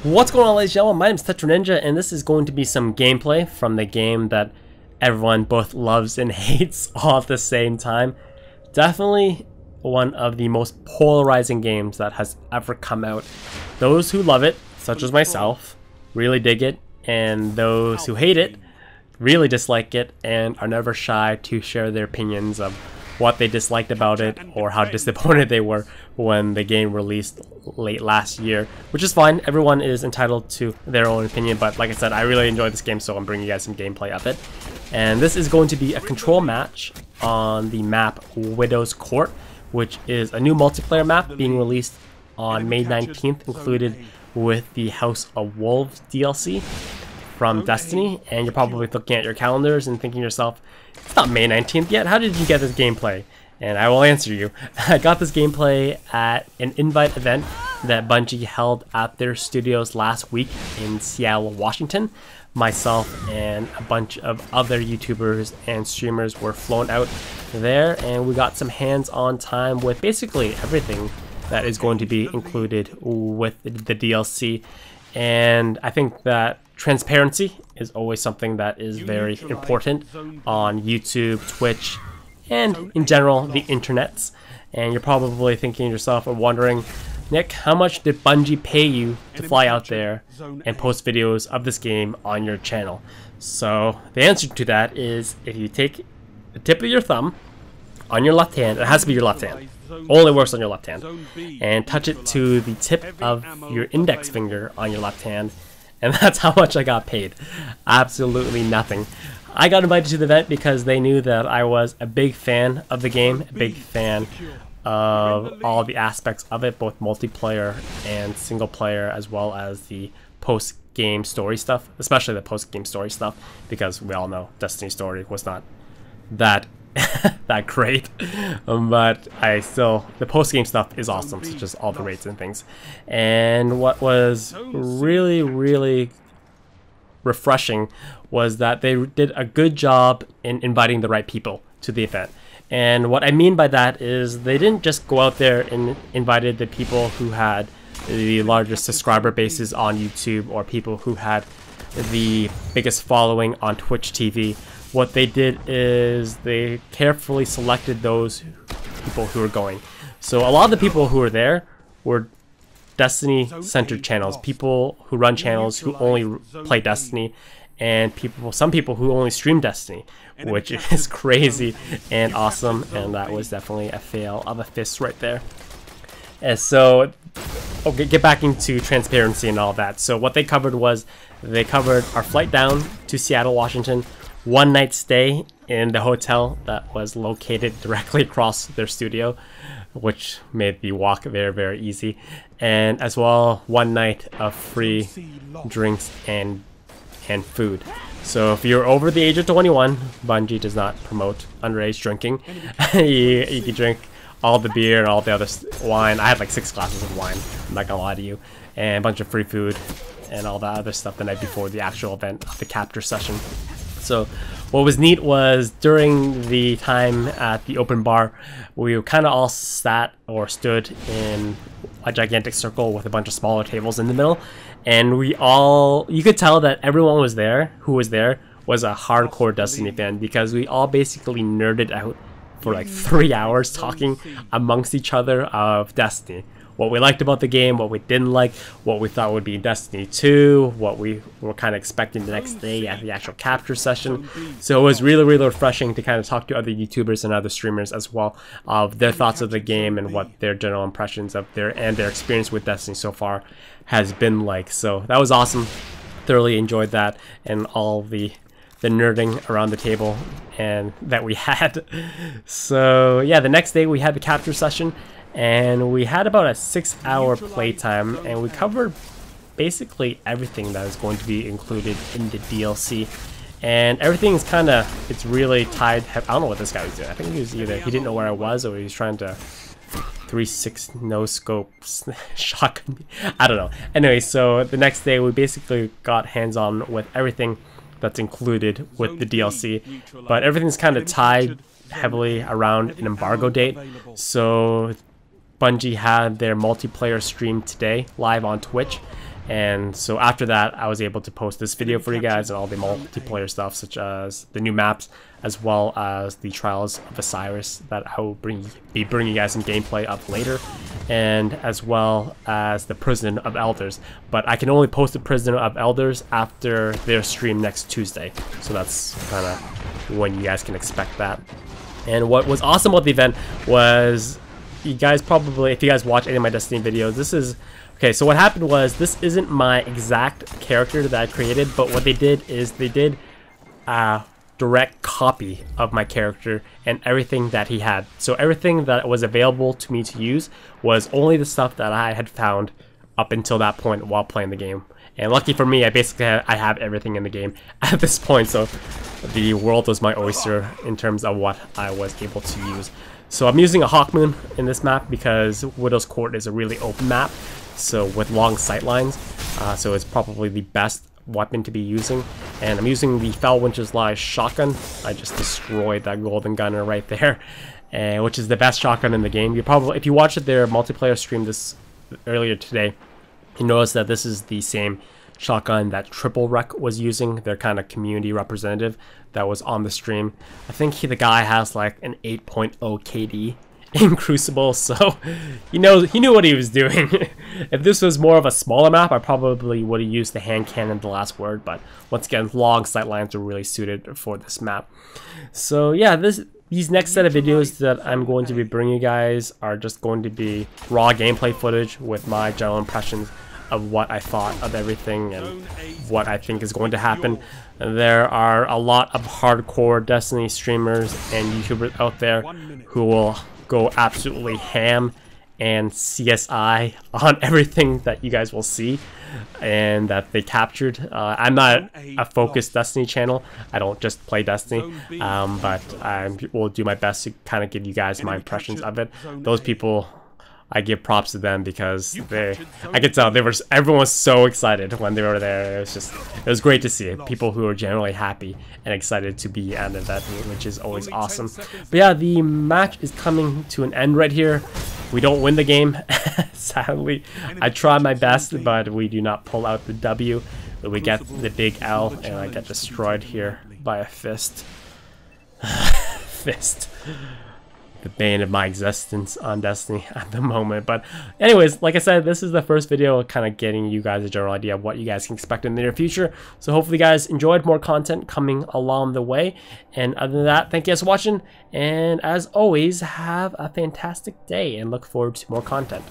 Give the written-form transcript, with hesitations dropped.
What's going on, ladies and gentlemen? My name is Tetra Ninja, and this is going to be some gameplay from the game that everyone both loves and hates all at the same time. Definitely one of the most polarizing games that has ever come out. Those who love it, such as myself, really dig it, and those who hate it really dislike it and are never shy to share their opinions of what they disliked about it or how disappointed they were when the game released late last year, which is fine. Everyone is entitled to their own opinion, but like I said, I really enjoyed this game, so I'm bringing you guys some gameplay of it. And this is going to be a control match on the map Widow's Court, which is a new multiplayer map being released on May 19th, included with the House of Wolves DLC from Destiny. And you're probably looking at your calendars and thinking to yourself, it's not May 19th yet, how did you get this gameplay? And I will answer you. I got this gameplay at an invite event that Bungie held at their studios last week in Seattle, Washington. Myself and a bunch of other YouTubers and streamers were flown out there, and we got some hands-on time with basically everything that is going to be included with the DLC. And I think that transparency is always something that is very important on YouTube, Twitch, and in general the internets. And you're probably thinking to yourself or wondering, Nick, how much did Bungie pay you to fly out there and post videos of this game on your channel? So the answer to that is, if you take the tip of your thumb on your left hand, it has to be your left hand, only works on your left hand, and touch it to the tip of your index finger on your left hand, and that's how much I got paid. Absolutely nothing. I got invited to the event because they knew that I was a big fan of the game, a big fan of all the aspects of it, both multiplayer and single player, as well as the post-game story stuff, especially the post-game story stuff, because we all know Destiny story was not that that great, but the post-game stuff is awesome, such as all the raids and things. And what was really refreshing was that they did a good job in inviting the right people to the event. And what I mean by that is they didn't just go out there and invited the people who had the largest subscriber bases on YouTube or people who had the biggest following on Twitch TV. What they did is they carefully selected those people who were going. So a lot of the people who were there were Destiny-centered channels, people who run channels who only play Destiny, and some people who only stream Destiny, which is crazy and awesome, and that was definitely a fail of a fist right there. And so, okay, get back into transparency and all that. So what they covered was, they covered our flight down to Seattle, Washington, one night stay in the hotel that was located directly across their studio, which made the walk very easy, and as well one night of free drinks and food. So if you're over the age of 21, Bungie does not promote underage drinking. you can drink all the beer and all the other wine. I had like 6 glasses of wine, I'm not gonna lie to you, and a bunch of free food and all that other stuff the night before the actual event, the capture session. So what was neat was during the time at the open bar, we kind of all sat or stood in a gigantic circle with a bunch of smaller tables in the middle, and you could tell that everyone who was there was a hardcore Destiny fan, because we all basically nerded out for like 3 hours talking amongst each other of Destiny. What we liked about the game, what we didn't like, what we thought would be in Destiny 2, what we were kind of expecting the next day at the actual capture session. So it was really refreshing to kind of talk to other YouTubers and other streamers as well of their thoughts of the game and what their general impressions of their experience with Destiny so far has been like. So that was awesome. Thoroughly enjoyed that and all the nerding around the table and that we had. So yeah, the next day we had the capture session, and we had about a 6-hour playtime, and we covered basically everything that is going to be included in the DLC. And everything is it's really tied. I don't know what this guy was doing. I think he didn't know where I was, or he was trying to 3.6 no scope shotgun me. I don't know. Anyway, so the next day we basically got hands-on with everything that's included with the DLC, but everything's kind of tied heavily around an embargo date. So Bungie had their multiplayer stream today live on Twitch, And so after that, I was able to post this video for you guys and all the multiplayer stuff, such as the new maps, as well as the Trials of Osiris that I will be bringing you guys some gameplay of later, and as well as the Prison of Elders. But I can only post the Prison of Elders after their stream next Tuesday, so that's kind of when you guys can expect that. And what was awesome about the event was, you guys probably, if you guys watch any of my Destiny videos, this is okay. So what happened was, this isn't my exact character that I created, but what they did is they did a direct copy of my character and everything that he had. So everything that was available to me to use was only the stuff that I had found up until that point while playing the game. And lucky for me, I have everything in the game at this point, so the world was my oyster in terms of what I was able to use. So I'm using a Hawkmoon in this map because Widow's Court is a really open map, so with long sight lines, so it's probably the best weapon to be using. And I'm using the Felwinter's Lie shotgun. I just destroyed that golden gunner right there, which is the best shotgun in the game. You probably, if you watched their multiplayer stream this earlier today, you notice that this is the same shotgun that Triple Wreck was using, their kind of community representative that was on the stream. I think the guy has like an 8.0 KD in Crucible, so he knew what he was doing. If this was more of a smaller map, I probably would have used the hand cannon, the last word, but once again, long sight lines are really suited for this map. So yeah, these next set of videos that I'm going to be bringing you guys are just going to be raw gameplay footage with my general impressions of what I thought of everything and what I think is going to happen. There are a lot of hardcore Destiny streamers and YouTubers out there who will go absolutely ham and CSI on everything that you guys will see and that they captured. I'm not a focused Destiny channel. I don't just play Destiny, but I will do my best to kind of give you guys my impressions of it. Those people, I give props to them because I could tell everyone was so excited when they were there. It was great to see people who are generally happy and excited to be at an event, which is always awesome. But yeah, the match is coming to an end right here. We don't win the game, sadly. I try my best, but we do not pull out the W. We get the big L, and I get destroyed here by a fist. Fist. The bane of my existence on Destiny at the moment. But anyways, like I said, this is the first video kind of getting you guys a general idea of what you guys can expect in the near future. So hopefully you guys enjoyed. More content coming along the way. And other than that, thank you guys for watching. And as always, have a fantastic day and look forward to more content.